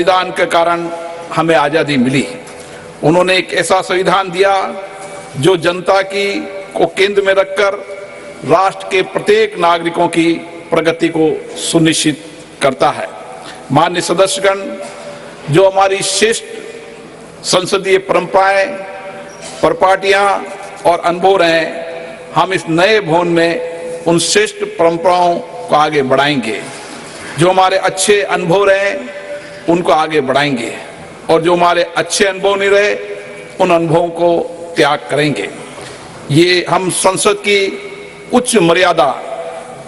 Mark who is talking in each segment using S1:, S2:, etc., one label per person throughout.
S1: संविधान के कारण हमें आजादी मिली। उन्होंने एक ऐसा संविधान दिया जो जनता को केंद्र में रखकर राष्ट्र के प्रत्येक नागरिकों की प्रगति को सुनिश्चित करता है। माननीय सदस्यगण, जो हमारी श्रेष्ठ संसदीय परंपराएं, परिपाटियां और अनुभव रहे, हम इस नए भवन में उन श्रेष्ठ परंपराओं को आगे बढ़ाएंगे। जो हमारे अच्छे अनुभव रहे उनको आगे बढ़ाएंगे और जो हमारे अच्छे अनुभव नहीं रहे उन अनुभवों को त्याग करेंगे। ये हम संसद की उच्च मर्यादा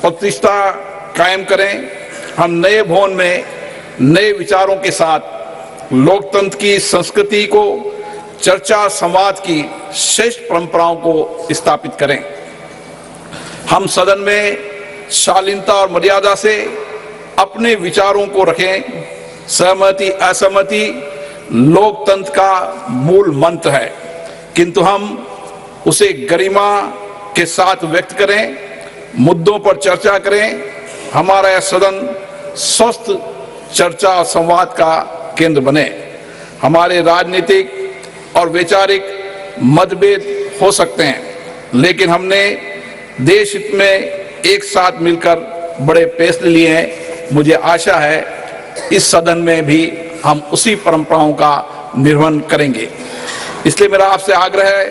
S1: प्रतिष्ठा कायम करें। हम नए भवन में नए विचारों के साथ लोकतंत्र की संस्कृति को, चर्चा संवाद की श्रेष्ठ परंपराओं को स्थापित करें। हम सदन में शालीनता और मर्यादा से अपने विचारों को रखें। सहमति असहमति लोकतंत्र का मूल मंत्र है, किंतु हम उसे गरिमा के साथ व्यक्त करें, मुद्दों पर चर्चा करें। हमारा यह सदन स्वस्थ चर्चा और संवाद का केंद्र बने। हमारे राजनीतिक और वैचारिक मतभेद हो सकते हैं, लेकिन हमने देश हित में एक साथ मिलकर बड़े फैसले लिए हैं। मुझे आशा है इस सदन में भी हम उसी परंपराओं का निर्वहन करेंगे। इसलिए मेरा आपसे आग्रह है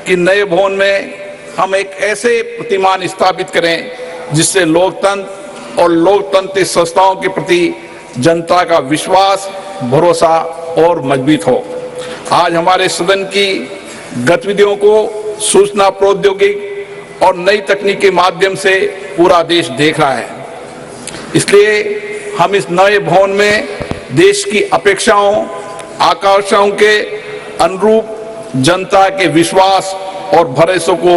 S1: कि नए भवन में हम एक ऐसे प्रतिमान स्थापित करें जिससे लोकतंत्र और लोकतंत्र संस्थाओं के प्रति जनता का विश्वास, भरोसा और मजबूत हो। आज हमारे सदन की गतिविधियों को सूचना प्रौद्योगिकी और नई तकनीक के माध्यम से पूरा देश देख रहा है। इसलिए हम इस नए भवन में देश की अपेक्षाओं, आकांक्षाओं के अनुरूप जनता के विश्वास और भरोसे को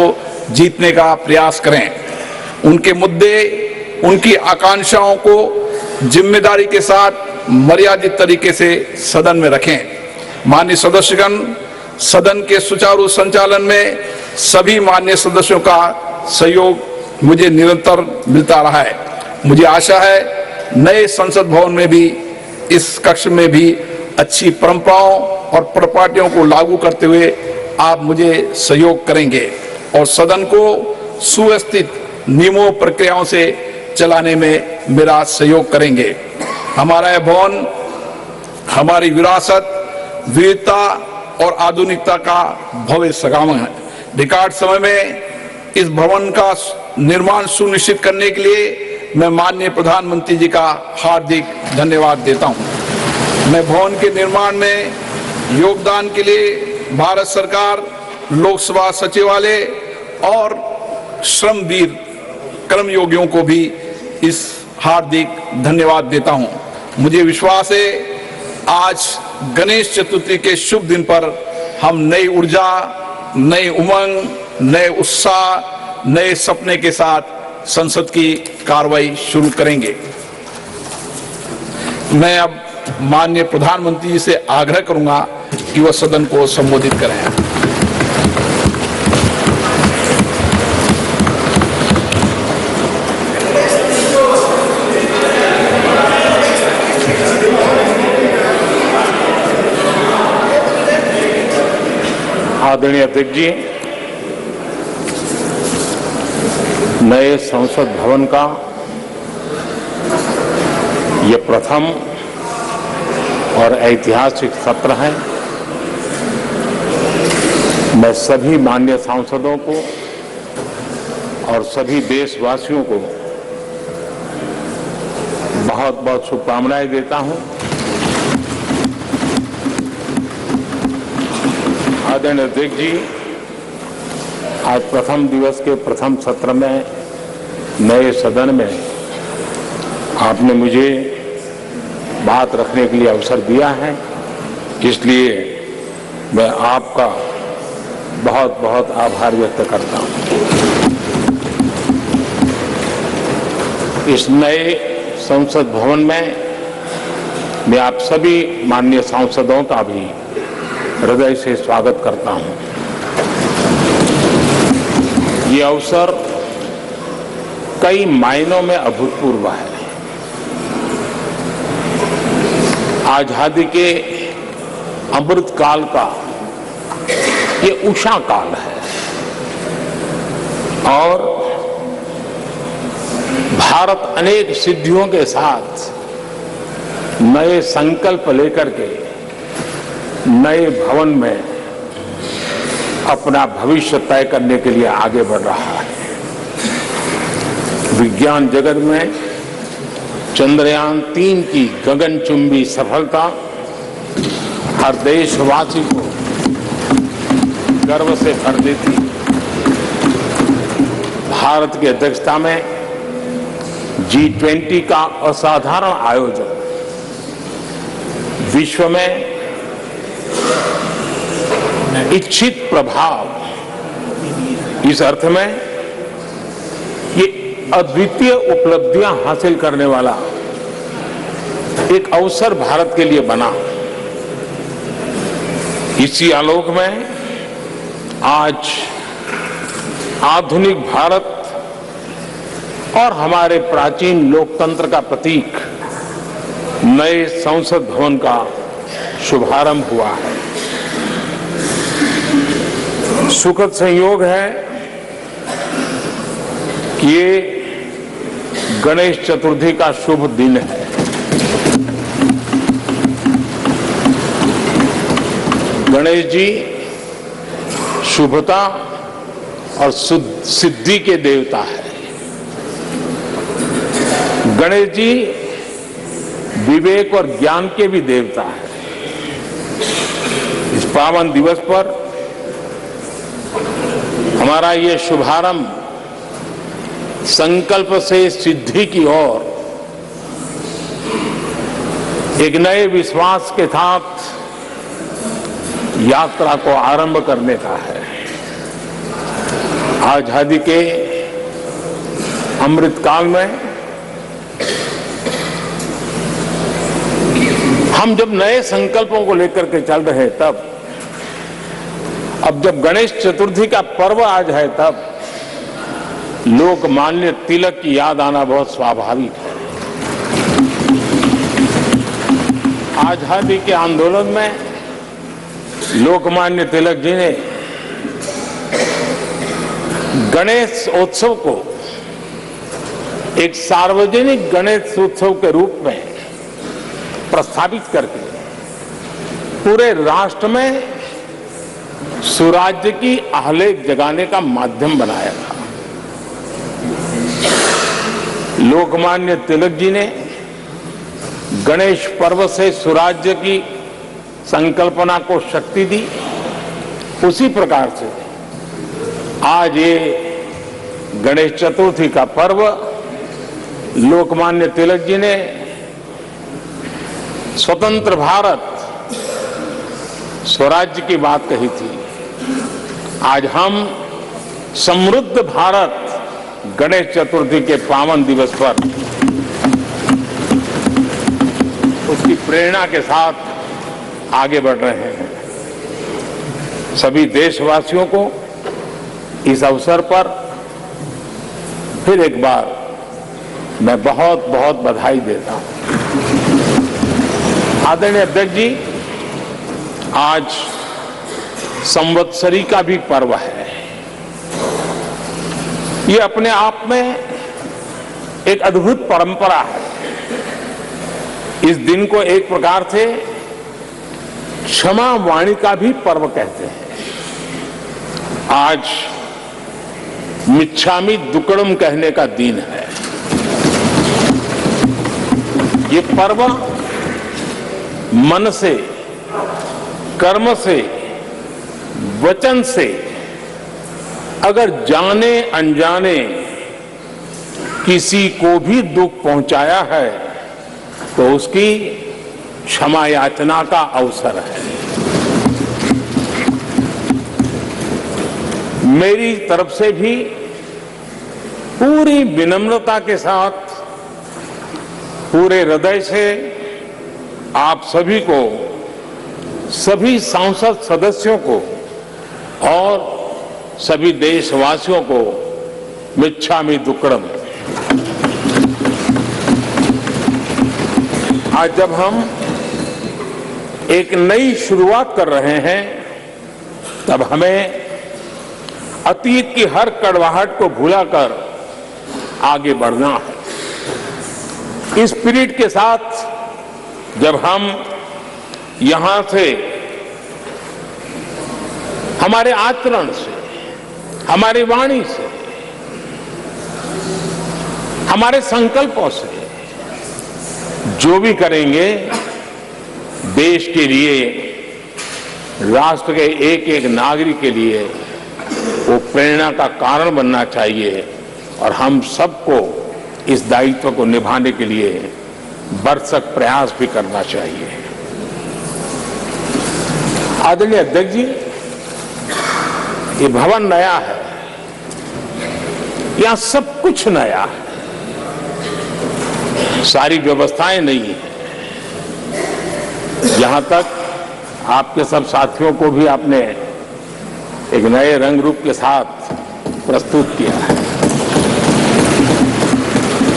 S1: जीतने का प्रयास करें। उनके मुद्दे, उनकी आकांक्षाओं को जिम्मेदारी के साथ मर्यादित तरीके से सदन में रखें। माननीय सदस्यगण, सदन के सुचारू संचालन में सभी माननीय सदस्यों का सहयोग मुझे निरंतर मिलता रहा है। मुझे आशा है नए संसद भवन में भी, इस कक्ष में भी अच्छी परंपराओं और परिपाटियों को लागू करते हुए आप मुझे सहयोग करेंगे और सदन को सुव्यवस्थित नियमों प्रक्रियाओं से चलाने में मेरा सहयोग करेंगे। हमारा यह भवन हमारी विरासत, विविधता और आधुनिकता का भव्य संगम है। रिकॉर्ड समय में इस भवन का निर्माण सुनिश्चित करने के लिए मैं माननीय प्रधानमंत्री जी का हार्दिक धन्यवाद देता हूं। मैं भवन के निर्माण में योगदान के लिए भारत सरकार, लोकसभा सचिवालय और श्रमवीर कर्मयोगियों को भी इस हार्दिक धन्यवाद देता हूं। मुझे विश्वास है आज गणेश चतुर्थी के शुभ दिन पर हम नई ऊर्जा, नई उमंग, नए उत्साह, नए सपने के साथ संसद की कार्रवाई शुरू करेंगे। मैं अब माननीय प्रधानमंत्री जी से आग्रह करूंगा कि वह सदन को संबोधित करें।
S2: आदरणीय अध्यक्ष जी, नए संसद भवन का ये प्रथम और ऐतिहासिक सत्र है। मैं सभी माननीय सांसदों को और सभी देशवासियों को बहुत बहुत शुभकामनाएं देता हूं। आदरणीय अध्यक्ष जी, आज प्रथम दिवस के प्रथम सत्र में नए सदन में आपने मुझे बात रखने के लिए अवसर दिया है, इसलिए मैं आपका बहुत बहुत आभार व्यक्त करता हूं। इस नए संसद भवन में मैं आप सभी माननीय सांसदों का भी हृदय से स्वागत करता हूं। ये अवसर कई मायनों में अभूतपूर्व है। आजादी के अमृत काल का ये उषा काल है और भारत अनेक सिद्धियों के साथ नए संकल्प लेकर के नए भवन में अपना भविष्य तय करने के लिए आगे बढ़ रहा है। विज्ञान जगत में चंद्रयान 3 की गगनचुंबी सफलता हर देशवासी को गर्व से भर देती। भारत की अध्यक्षता में G20 का असाधारण आयोजन विश्व में इच्छित प्रभाव, इस अर्थ में ये अद्वितीय उपलब्धियां हासिल करने वाला एक अवसर भारत के लिए बना। इसी आलोक में आज आधुनिक भारत और हमारे प्राचीन लोकतंत्र का प्रतीक नए संसद भवन का शुभारंभ हुआ है। सुखद संयोग है कि ये गणेश चतुर्थी का शुभ दिन है। गणेश जी शुभता और सिद्धि के देवता है। गणेश जी विवेक और ज्ञान के भी देवता है। इस पावन दिवस पर हमारा ये शुभारंभ संकल्प से सिद्धि की ओर एक नए विश्वास के साथ यात्रा को आरंभ करने का है। आजादी के अमृत काल में हम जब नए संकल्पों को लेकर के चल रहे हैं, तब अब जब गणेश चतुर्थी का पर्व आज है, तब लोकमान्य तिलक की याद आना बहुत स्वाभाविक है। आजादी के आंदोलन में लोकमान्य तिलक जी ने गणेश उत्सव को एक सार्वजनिक गणेश उत्सव के रूप में प्रस्तावित करके पूरे राष्ट्र में सुराज्य की आहलेख जगाने का माध्यम बनाया था। लोकमान्य तिलक जी ने गणेश पर्व से सुराज्य की संकल्पना को शक्ति दी। उसी प्रकार से आज ये गणेश चतुर्थी का पर्व लोकमान्य तिलक जी ने स्वतंत्र भारत स्वराज्य की बात कही थी। आज हम समृद्ध भारत गणेश चतुर्थी के पावन दिवस पर उसकी प्रेरणा के साथ आगे बढ़ रहे हैं। सभी देशवासियों को इस अवसर पर फिर एक बार मैं बहुत बहुत बधाई देता हूं। आदरणीय अध्यक्ष जी, आज संवत्सरी का भी पर्व है। ये अपने आप में एक अद्भुत परंपरा है। इस दिन को एक प्रकार से क्षमा वाणी का भी पर्व कहते हैं। आज मिच्छामि दुक्कड़म कहने का दिन है। ये पर्व मन से, कर्म से, वचन से अगर जाने अनजाने किसी को भी दुख पहुंचाया है तो उसकी क्षमा याचना का अवसर है। मेरी तरफ से भी पूरी विनम्रता के साथ, पूरे हृदय से आप सभी को, सभी सांसद सदस्यों को और सभी देशवासियों को मिच्छामि दुक्कड़म। आज जब हम एक नई शुरुआत कर रहे हैं, तब हमें अतीत की हर कड़वाहट को भुलाकर आगे बढ़ना है। इस स्पिरिट के साथ जब हम यहां से हमारे आचरण से, हमारी वाणी से, हमारे संकल्पों से जो भी करेंगे, देश के लिए, राष्ट्र के एक एक नागरिक के लिए वो प्रेरणा का कारण बनना चाहिए और हम सबको इस दायित्व को निभाने के लिए भरसक प्रयास भी करना चाहिए। आदरणीय अध्यक्ष जी, ये भवन नया है, यहां सब कुछ नया है, सारी व्यवस्थाएं नई हैं। यहां तक आपके सब साथियों को भी आपने एक नए रंग रूप के साथ प्रस्तुत किया है।